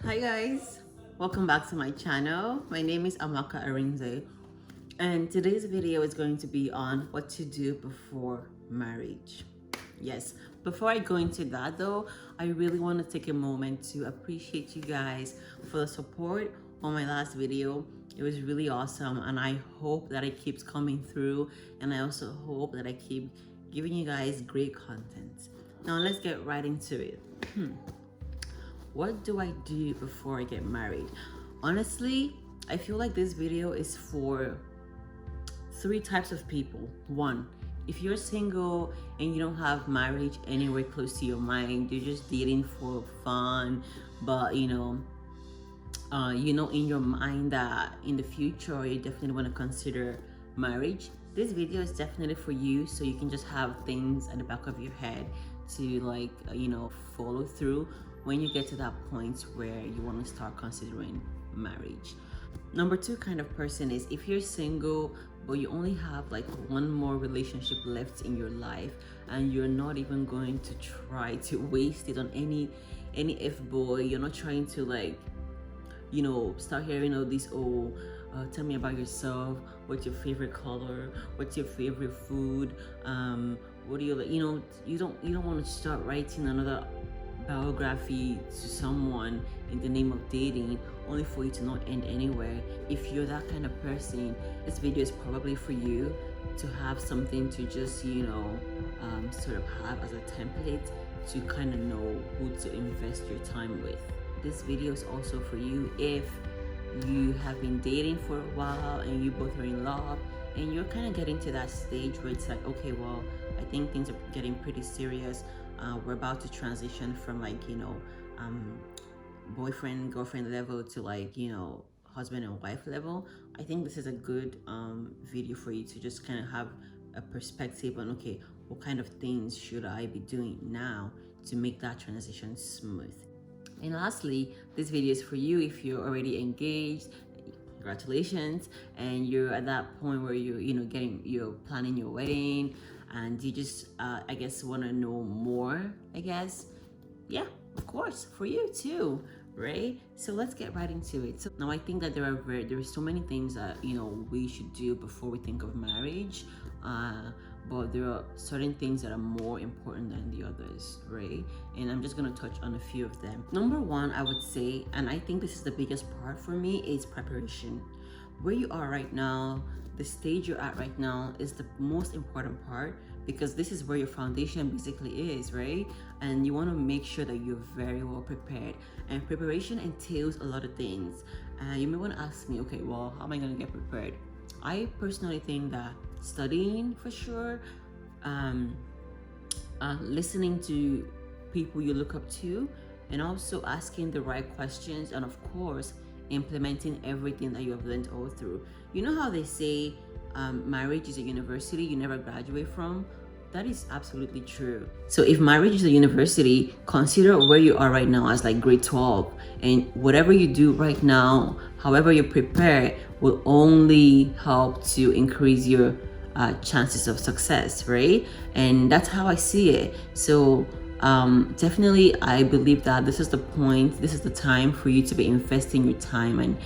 Hi guys, welcome back to my channel. My name is Amaka and today's video is going to be on what to do before marriage. Yes, before I go into that though, I really want to take a moment to appreciate you guys for the support on my last video. It was really awesome and I hope that it keeps coming through, and I also hope that I keep giving you guys great content. Now let's get right into it. What do I do before I get married? Honestly, I feel like this video is for three types of people. One, if you're single and you don't have marriage anywhere close to your mind, you're just dating for fun, but in your mind that in the future you definitely want to consider marriage. This video is definitely for you, so you can just have things at the back of your head to follow through when you get to that point where you want to start considering marriage. Number two kind of person is if you're single but you only have like one more relationship left in your life and you're not even going to try to waste it on any F-boy. You're not trying to start hearing all these tell me about yourself, what's your favorite color, what's your favorite food, what do you like, you don't want to start writing another biography to someone in the name of dating only for you to not end anywhere. If you're that kind of person, this video is probably for you, to have something to just sort of have as a template to kind of know who to invest your time with. This video is also for you if you have been dating for a while and you both are in love and you're kind of getting to that stage where it's like, okay, well, I think things are getting pretty serious. We're about to transition from boyfriend girlfriend level to husband and wife level. I think this is a good video for you to just kind of have a perspective on, okay, what kind of things should I be doing now to make that transition smooth. And lastly, this video is for you if you're already engaged. Congratulations, and you're at that point where you're planning your wedding and you just I guess want to know more. Yeah, of course, for you too, right? So let's get right into it. So now I think that there are so many things that we should do before we think of marriage, but there are certain things that are more important than the others, right? And I'm just going to touch on a few of them. Number one, I would say, and I think this is the biggest part for me, is preparation. Where you are right now, the stage you're at right now is the most important part, because this is where your foundation basically is, right? And you want to make sure that you're very well prepared. And preparation entails a lot of things. You may want to ask me, okay, well, how am I going to get prepared? I personally think that studying for sure, listening to people you look up to, and also asking the right questions, and of course implementing everything that you have learned all through. You know how they say marriage is a university you never graduate from? That is absolutely true. So if marriage is a university, consider where you are right now as like grade 12, and whatever you do right now, however you prepare, will only help to increase your chances of success, right? And that's how I see it. So definitely I believe that this is the point, this is the time for you to be investing your time and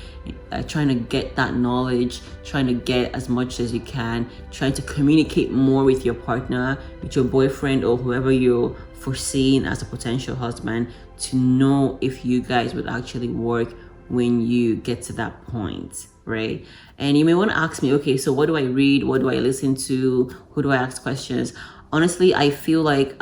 trying to get that knowledge, trying to get as much as you can, trying to communicate more with your partner, with your boyfriend or whoever you're foreseeing as a potential husband, to know if you guys would actually work when you get to that point, right? And you may want to ask me, okay, so what do I read? What do I listen to? Who do I ask questions? Honestly, I feel like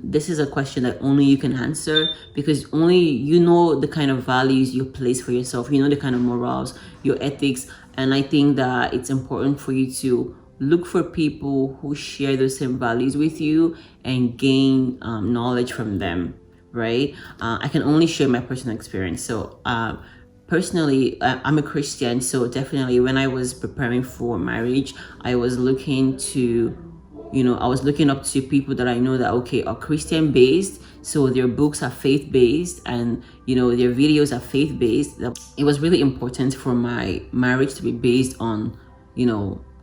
this is a question that only you can answer, because only you know the kind of values you place for yourself, you know the kind of morals, your ethics. And I think that it's important for you to look for people who share those same values with you and gain knowledge from them, right? I can only share my personal experience. So personally, I'm a Christian, so definitely when I was preparing for marriage, I was looking up to people that I know that, okay, are Christian based, so their books are faith based, and their videos are faith based. It was really important for my marriage to be based on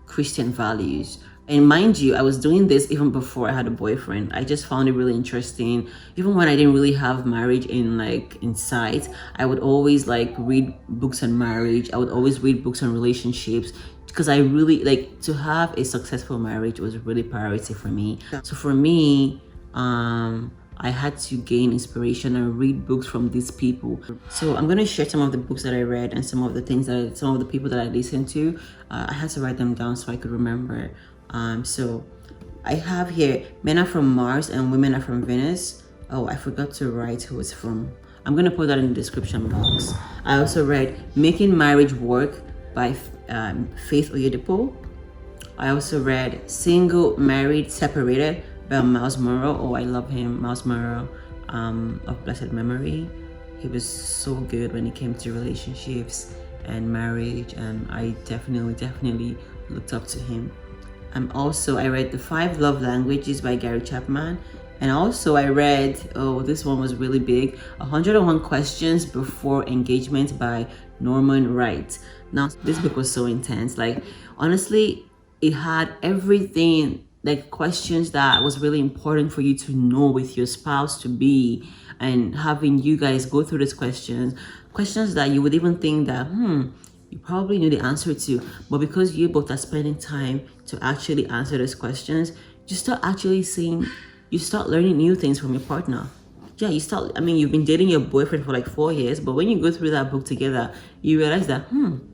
Christian values, And mind you, I was doing this even before I had a boyfriend. I just found it really interesting. Even when I didn't really have marriage in sight, I would always like read books on marriage. I would always read books on relationships because I really like to have a successful marriage was really priority for me. So for me, I had to gain inspiration and read books from these people. So I'm gonna share some of the books that I read and some of the things that some of the people that I listened to. I had to write them down so I could remember. So I have here Men Are From Mars and Women Are From Venus. Oh, I forgot to write who it's from. I'm gonna put that in the description box. I also read Making Marriage Work by Faith Oyedepo. I also read Single, Married, Separated by Miles Monroe. Oh, I love him, Miles Monroe, of blessed memory. He was so good when it came to relationships and marriage, and I definitely looked up to him. Also, I read The 5 Love Languages by Gary Chapman. And also I read, oh, this one was really big, 101 Questions Before Engagement by Norman Wright. Now, this book was so intense. Like, honestly, it had everything, like questions that was really important for you to know with your spouse to be, and having you guys go through these questions that you would even think that, you probably knew the answer to, but because you both are spending time to actually answer those questions, you start actually seeing, you start learning new things from your partner. Yeah, you start, I mean, you've been dating your boyfriend for like 4 years, but when you go through that book together, you realize that,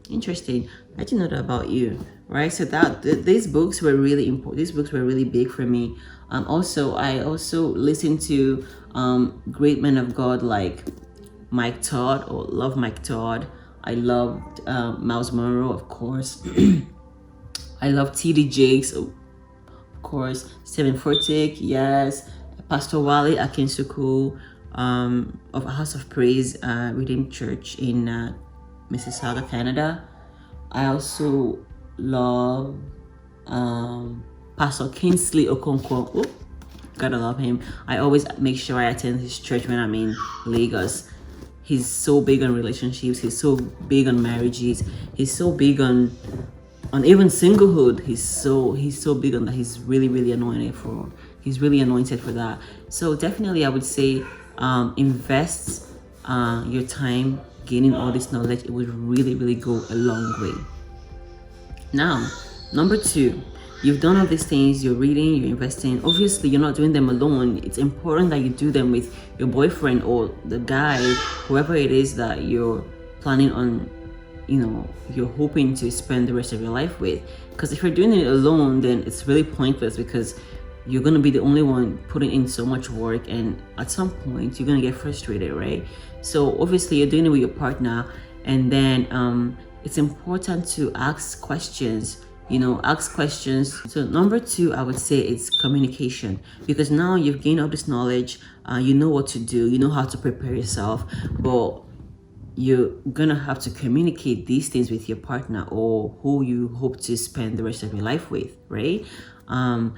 interesting, I didn't know that about you, right? So these books were really important. These books were really big for me. I also listened to great men of God like Mike Todd, or love Mike Todd. I loved Miles Monroe, of course. I love T.D. Jakes, of course. Stephen Furtick, yes. Pastor Wale Akinsuku of House of Praise Redeemed Church in Mississauga, Canada. I also love Pastor Kingsley Okonkwo. Oh, gotta love him. I always make sure I attend his church when I'm in Lagos. He's so big on relationships. He's so big on marriages. He's so big on even singlehood. He's so big on that. He's really anointed for. He's really anointed for that. So definitely, I would say invest your time gaining all this knowledge. It would really go a long way. Now, number 2. You've done all these things, you're reading, you're investing. Obviously, you're not doing them alone. It's important that you do them with your boyfriend or the guy, whoever it is that you're planning on, you're hoping to spend the rest of your life with. Because if you're doing it alone, then it's really pointless, because you're going to be the only one putting in so much work, and at some point, you're going to get frustrated, right? So obviously, you're doing it with your partner, and then it's important to ask questions. Ask questions. So number 2, I would say it's communication, because now you've gained all this knowledge, you know what to do, you know how to prepare yourself, but you're gonna have to communicate these things with your partner or who you hope to spend the rest of your life with, right? One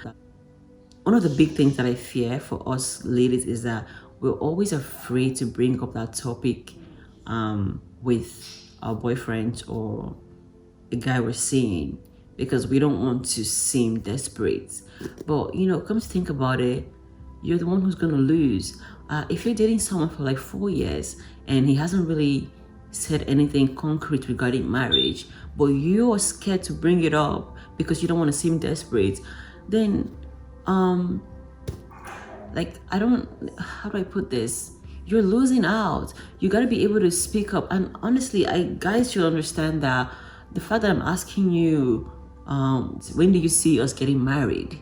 of the big things that I fear for us ladies is that we're always afraid to bring up that topic with our boyfriend or a guy we're seeing, because we don't want to seem desperate. But come to think about it, you're the one who's gonna lose. If you're dating someone for like 4 years and he hasn't really said anything concrete regarding marriage, but you are scared to bring it up because you don't want to seem desperate, then like, how do I put this? You're losing out. You got to be able to speak up. And honestly, guys should understand that the fact that I'm asking you, when do you see us getting married?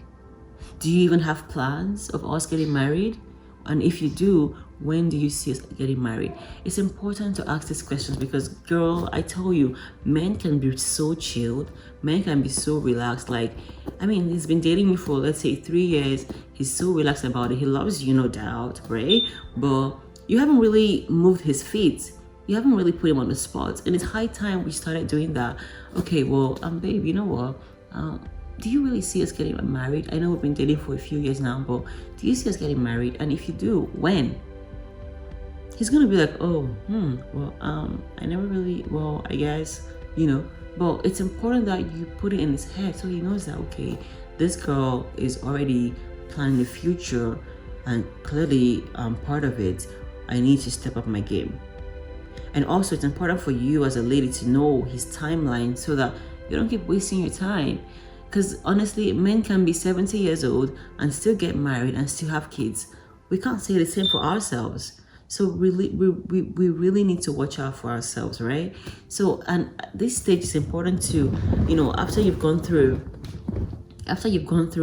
Do you even have plans of us getting married? And if you do, when do you see us getting married? It's important to ask these questions because, girl, I tell you, men can be so chilled. Men can be so relaxed. Like, I mean, he's been dating you for, let's say, 3 years. He's so relaxed about it. He loves you, no doubt, right? But you haven't really moved his feet. You haven't really put him on the spot. And it's high time we started doing that. Okay, well, babe, you know what? Do you really see us getting married? I know we've been dating for a few years now, but do you see us getting married? And if you do, when? He's gonna be like, oh, well, I never really, well, I guess, But it's important that you put it in his head so he knows that, okay, This girl is already planning the future, and clearly part of it, I need to step up my game. And also, it's important for you as a lady to know his timeline so that you don't keep wasting your time. Because honestly, men can be 70 years old and still get married and still have kids. We can't say the same for ourselves. So really, we really need to watch out for ourselves, right? So, and at this stage, it's important to, after you've gone through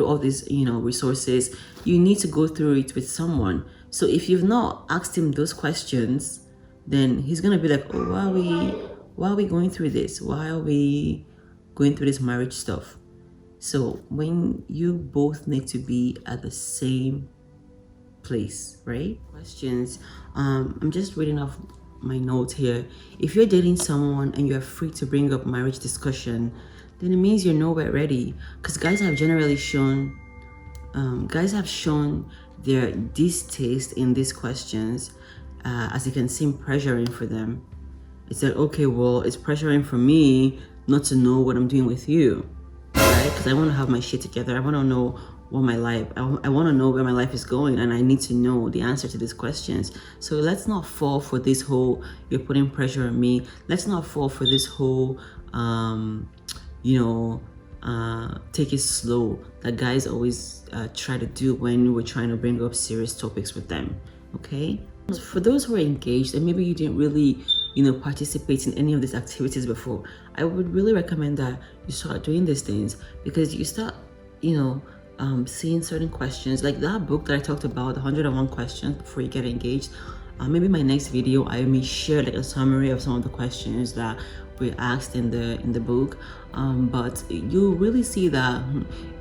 all these, resources, you need to go through it with someone. So if you've not asked him those questions, then he's gonna be like, oh, why are we going through this? Why are we going through this marriage stuff? So when you both need to be at the same place, right? Questions. I'm just reading off my notes here. If you're dating someone and you're free to bring up marriage discussion, then it means you're nowhere ready. Because guys have shown their distaste in these questions, as it can seem pressuring for them. It's like, okay, well, it's pressuring for me not to know what I'm doing with you, right? Because I want to have my shit together. I want to know what my life, I want to know where my life is going, and I need to know the answer to these questions. So let's not fall for this whole, you're putting pressure on me. Let's not fall for this whole, take it slow that guys always try to do when we're trying to bring up serious topics with them, okay? For those who are engaged and maybe you didn't really, participate in any of these activities before, I would really recommend that you start doing these things, because you start, seeing certain questions, like that book that I talked about, the 101 questions before you get engaged. Maybe my next video, I may share like a summary of some of the questions that were asked in the book. But you really see that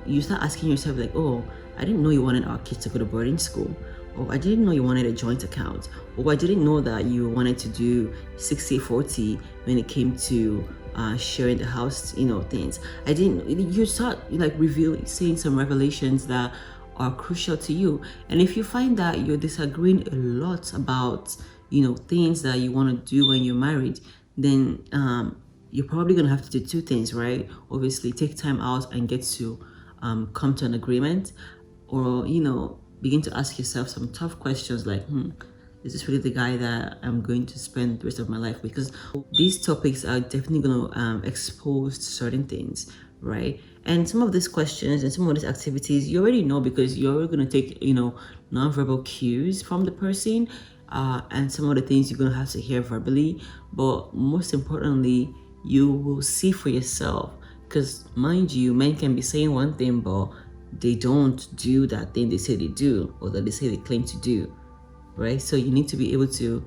you start asking yourself like, oh, I didn't know you wanted our kids to go to boarding school. Or I didn't know you wanted a joint account. Or I didn't know that you wanted to do 60-40 when it came to sharing the house, things. You start like saying some revelations that are crucial to you. And if you find that you're disagreeing a lot about, things that you want to do when you're married, then you're probably going to have to do two things, right? Obviously, take time out and get to come to an agreement, or, begin to ask yourself some tough questions like, is this really the guy that I'm going to spend the rest of my life with? Because these topics are definitely going to expose certain things, right? And some of these questions and some of these activities, you already know, because you're already going to take, nonverbal cues from the person, and some of the things you're going to have to hear verbally. But most importantly, you will see for yourself. Because mind you, men can be saying one thing, but they don't do that thing they say they do, or that they say they claim to do, right? So you need to be able to,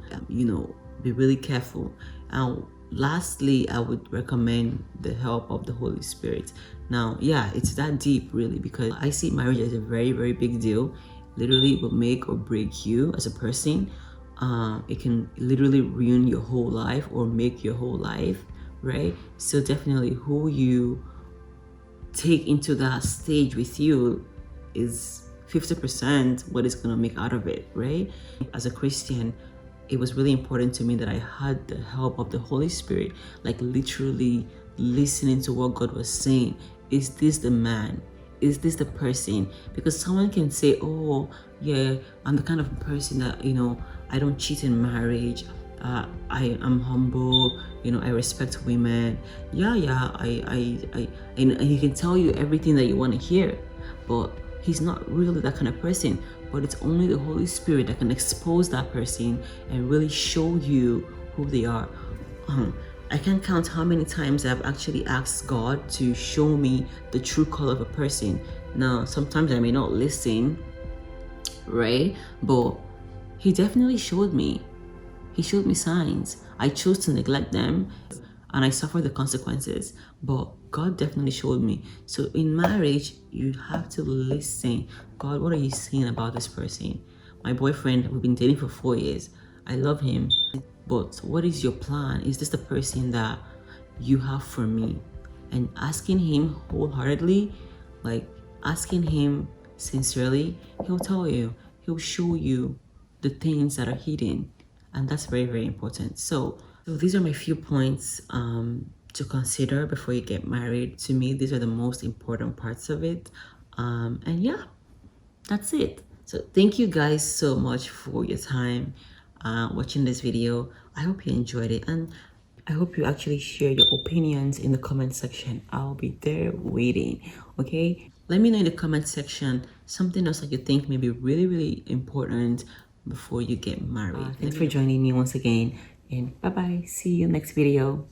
be really careful. And lastly, I would recommend the help of the Holy Spirit. Now, yeah, it's that deep, really, because I see marriage as a very, very big deal. Literally, it will make or break you as a person. It can literally ruin your whole life or make your whole life, right? So definitely, who you take into that stage with you is 50% what it's going to make out of it, right? As a Christian, it was really important to me that I had the help of the Holy Spirit, like literally listening to what God was saying. Is this the man? Is this the person? Because someone can say, oh, yeah, I'm the kind of person that, I don't cheat in marriage. I am humble, I respect women. And he can tell you everything that you want to hear, but he's not really that kind of person. But it's only the Holy Spirit that can expose that person and really show you who they are. I can't count how many times I've actually asked God to show me the true color of a person. Now, sometimes I may not listen, right? But he definitely showed me. He showed me signs. I chose to neglect them, and I suffered the consequences. But God definitely showed me. So in marriage, you have to listen. God, what are you saying about this person? My boyfriend, we've been dating for 4 years. I love him. But what is your plan? Is this the person that you have for me? And asking him wholeheartedly, like asking him sincerely, he'll tell you. He'll show you the things that are hidden. And that's very, very important. So these are my few points to consider before you get married. To me, these are the most important parts of it. And yeah, that's it. So thank you guys so much for your time watching this video. I hope you enjoyed it, and I hope you actually share your opinions in the comment section. I'll be there waiting. Okay, let me know in the comment section something else that you think may be really, really important before you get married. Thanks for joining me once again, and bye bye. See you next video.